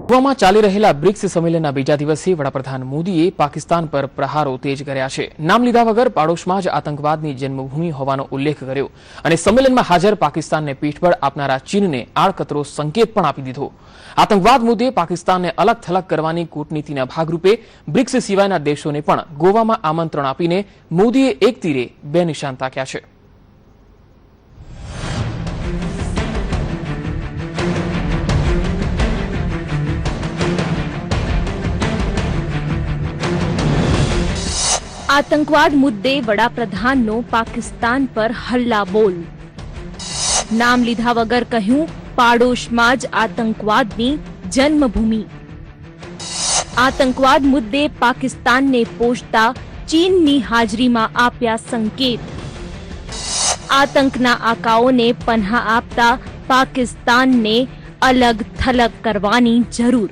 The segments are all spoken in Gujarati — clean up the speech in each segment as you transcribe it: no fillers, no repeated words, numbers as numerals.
ગોવામાં ચાલી રહેલા બ્રિક્સ સંમેલનના બીજા દિવસે વડાપ્રધાન મોદીએ પાકિસ્તાન પર પ્રહારો તેજ કર્યા છે. નામ લીધા વગર પાડોશમાં જ આતંકવાદની જન્મભૂમિ હોવાનો ઉલ્લેખ કર્યો અને સંમેલનમાં હાજર પાકિસ્તાનને પીઠબળ આપનારા ચીનને આડકતરો સંકેત પણ આપી દીધો. આતંકવાદ મુદ્દે પાકિસ્તાનને અલગ થલગ કરવાની કૂટનીતિના ભાગરૂપે બ્રિક્સ સિવાયના દેશોને પણ ગોવામાં આમંત્રણ આપીને મોદીએ એક તીરે બે નિશાન તાક્યા છે. आतंकवाद मुद्दे वडाप्रधाननो पाकिस्तान पर हल्ला बोल. नाम लीधा वगर कहूं पाडोशमां ज आतंकवादनी जन्मभूमि. आतंकवाद मुद्दे पाकिस्तानने पोषता चीननी हाजरीमां आप्या संकेत. आतंकना आकाओने पन्हा आपता पाकिस्तानने अलग थलग करवानी जरूर.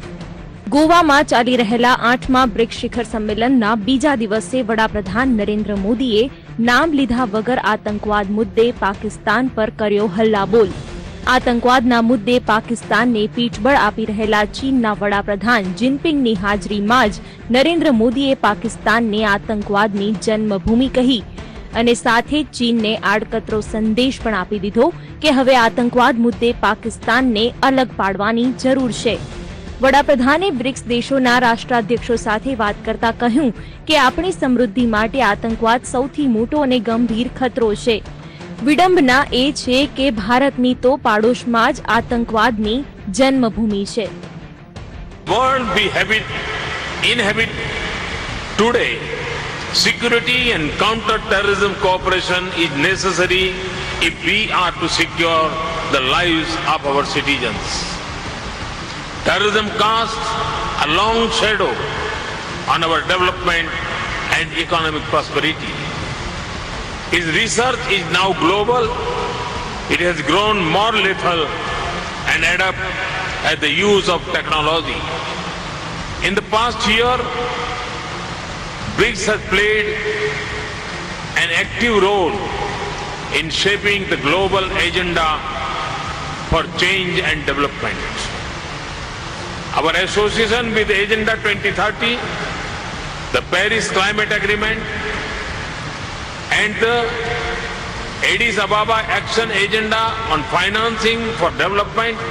ગોવામાં ચાલી રહેલા 8મા બ્રિક્સ શિખર સંમેલનના બીજા દિવસે વડાપ્રધાન નરેન્દ્ર મોદીએ નામ લીધા વગર આતંકવાદ મુદ્દે પાકિસ્તાન પર કર્યો હલ્લાબોલ. આતંકવાદના મુદ્દે પાકિસ્તાનને પીઠબળ આપી રહેલા ચીનના વડાપ્રધાન જિનપિંગની હાજરીમાં જ નરેન્દ્ર મોદીએ પાકિસ્તાનને આતંકવાદની જન્મભૂમિ કહી અને સાથે જ ચીનને આડકતરો સંદેશ પણ આપી દીધો કે હવે આતંકવાદ મુદ્દે પાકિસ્તાનને અલગ પાડવાની જરૂર છે. વડાપ્રધાને બ્રિક્સ દેશોના રાષ્ટ્રાધ્યક્ષો સાથે વાત કરતા કહ્યું કે આપણી સમૃદ્ધિ માટે આતંકવાદ સૌથી મોટો અને ગંભીર ખતરો છે. વિડંબના એ છે કે ભારતની તો પાડોશમાં જ આતંકવાદની જન્મભૂમિ છે. World we inhabit today, security and counter-terrorism cooperation is necessary if we are to secure the lives of our citizens. Terrorism casts a long shadow on our development and economic prosperity. Its research is now global. It has grown more lethal and adept at the use of technology. In the past year, BRICS has played an active role in shaping the global agenda for change and development. Our association with Agenda 2030, the Paris Climate Agreement and the Addis Ababa Action Agenda on Financing for Development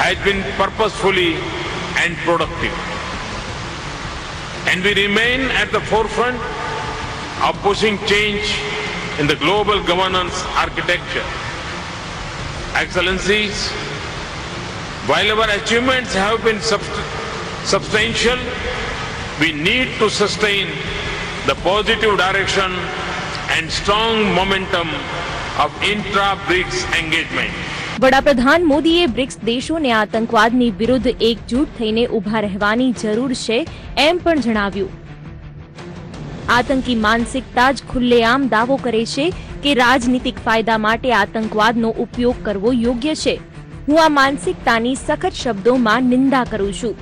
has been purposefully and productive. And we remain at the forefront of pushing change in the global governance architecture. Excellencies, while our achievements have been substantial, we need to sustain the positive direction and strong momentum of intra-BRICS engagement. વડાપ્રધાન મોદીએ બ્રિક્સ દેશોને આતંકવાદની વિરુદ્ધ એકજૂટ થઈને ઊભા રહેવાની જરૂર છે એમ પણ જણાવ્યું. આતંકી માનસિકતા જ ખુલ્લેઆમ દાવો કરે છે કે રાજનીતિક ફાયદા માટે આતંકવાદનો ઉપયોગ કરવો યોગ્ય છે. હું આ માનસિકતાની સખત શબ્દોમાં નિંદા કરું છું.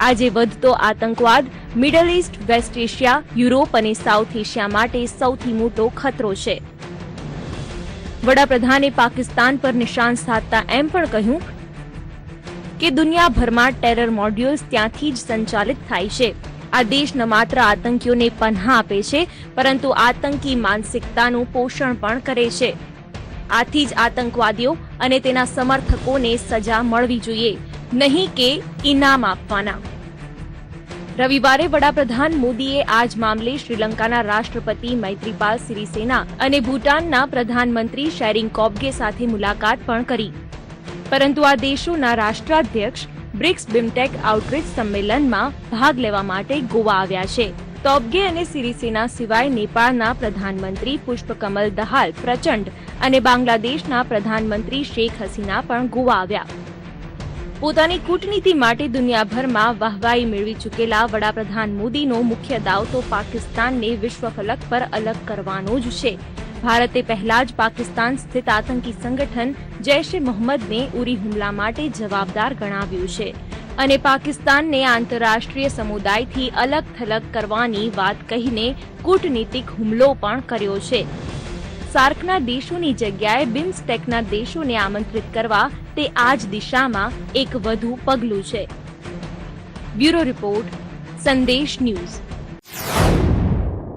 આજે વધતો આતંકવાદ middle east, west Asia, Europe અને સાઉથ એશિયા માટે સૌથી મોટો ખતરો છે. વડાપ્રધાને પાકિસ્તાન પર નિશાન સાધતા એમ પણ કહ્યું કે દુનિયાભરમાં ટેરર મોડ્યુલ્સ ત્યાંથી જ સંચાલિત થાય છે. આ દેશ ન માત્ર આતંકીઓને પનાહ આપે છે પરંતુ આતંકી માનસિકતાનું પોષણ પણ કરે છે. આથી જ આતંકવાદીઓ અને તેના સમર્થકોને સજા મળવી જોઈએ, નહીં કે ઇનામ આપવાના. રવિવારે વડાપ્રધાન મોદીએ આ જ મામલે શ્રીલંકાના રાષ્ટ્રપતિ મૈત્રીપાલ સિરિસેના અને ભૂટાનના પ્રધાનમંત્રી શેરિંગ કોબગે સાથે મુલાકાત પણ કરી. પરંતુ આ દેશોના રાષ્ટ્રાધ્યક્ષ બ્રિક્સ બિમટેક આઉટરીચ સંમેલનમાં ભાગ લેવા માટે ગોવા આવ્યા છે. તોબગે અને સિરિસેના સિવાય નેપાળના પ્રધાનમંત્રી પુષ્પકમલ દહાલ પ્રચંડ અને બાંગ્લાદેશના પ્રધાનમંત્રી શેખ હસીના પણ ગોવા આવ્યા. પોતાની કૂટનીતિ માટે દુનિયાભરમાં વાહવાઈ મેળવી ચૂકેલા વડાપ્રધાન મોદીનો મુખ્ય દાવ તો પાકિસ્તાનને વિશ્વફલક પર અલગ કરવાનો જ છે. ભારતે પહેલા જ પાકિસ્તાન સ્થિત આતંકી સંગઠન જૈશ-એ મોહમ્મદને ઉરી હુમલા માટે જવાબદાર ગણાવ્યું છે અને પાકિસ્તાનને આંતરરાષ્ટ્રીય સમુદાયથી અલગ થલગ કરવાની વાત કહીને કૂટનીતિક હુમલો પણ કર્યો છે. સાર્કના દેશોની જગ્યાએ બિમ્સ્ટેકના દેશોને આમંત્રિત કરવા તે આ જ દિશામાં એક વધુ પગલું છે. બ્યુરો રિપોર્ટ, સંદેશ ન્યૂઝ.